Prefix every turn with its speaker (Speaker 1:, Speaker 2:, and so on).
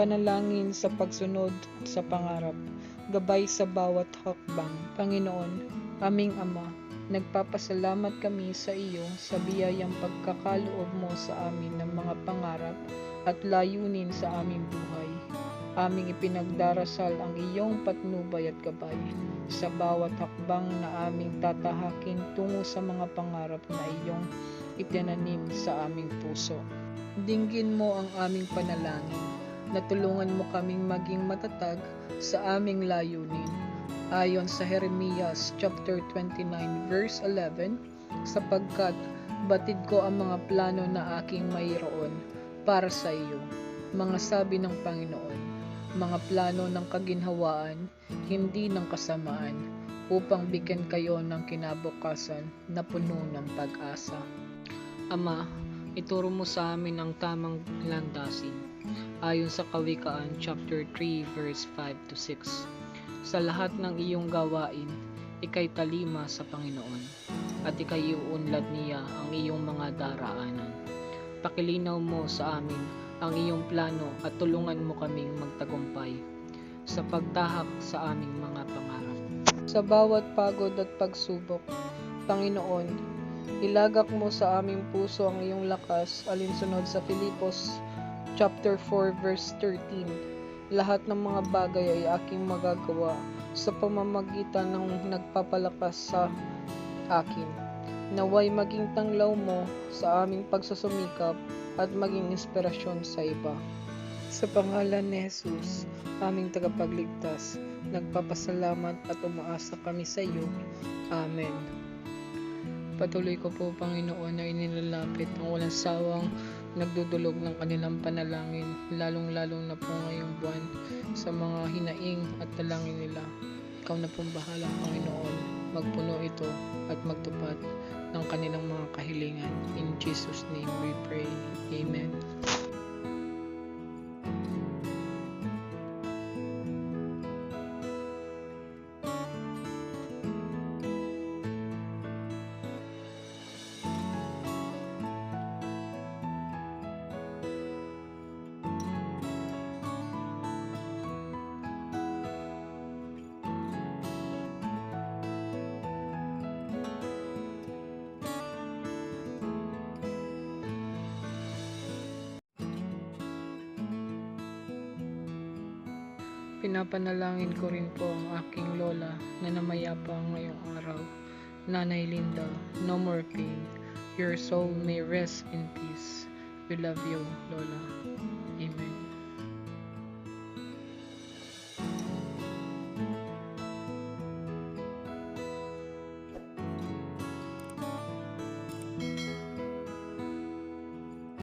Speaker 1: panalangin sa pagsunod sa pangarap, gabay sa bawat hakbang. Panginoon, aming Ama, nagpapasalamat kami sa iyo sa biyayang pagkakaloob mo sa amin ng mga pangarap at layunin sa aming buhay. Aming ipinagdarasal ang iyong patnubay at gabay sa bawat hakbang na aming tatahakin tungo sa mga pangarap na iyong itinanim sa aming puso. Dinggin mo ang aming panalangin na tulungan mo kaming maging matatag sa aming layunin. Ayon sa Jeremias chapter 29 verse 11, sapagkat batid ko ang mga plano na aking mayroon para sa iyo, mga sabi ng Panginoon, mga plano ng kaginhawaan, hindi ng kasamaan, upang bigyan kayo ng kinabukasan na puno ng pag-asa.
Speaker 2: Ama, ituro mo sa amin ang tamang landasin, ayon sa Kawikaan chapter 3 verse 5 to 6. Sa lahat ng iyong gawain, ikay talima sa Panginoon, at ikay iuunlad niya ang iyong mga daraanan. Pakilinaw mo sa amin ang iyong plano at tulungan mo kaming magtagumpay sa pagtahak sa aming mga pangarap.
Speaker 1: Sa bawat pagod at pagsubok, Panginoon, ilagak mo sa aming puso ang iyong lakas, alinsunod sa Filipos chapter 4 verse 13. Lahat ng mga bagay ay aking magagawa sa pamamagitan ng nagpapalakas sa akin. Naway maging tanglaw mo sa aming pagsusumikap at maging inspirasyon sa iba. Sa pangalan ni Jesus, aming tagapagligtas, nagpapasalamat at umaasa kami sa iyo. Amen. Patuloy ko po, Panginoon, na inilalapit ang walang sawang nagdudulog ng kanilang panalangin, lalong-lalong na po ngayong buwan sa mga hinaing at dalangin nila. Ikaw na pong bahala, Panginoon, magpuno ito at magtupad ng kanilang mga kahilingan. In Jesus' name we pray. Amen. Pinapanalangin ko rin po ang aking lola na namayapa ngayong araw. Nanay Linda, no more pain. Your soul may rest in peace. We love you, Lola.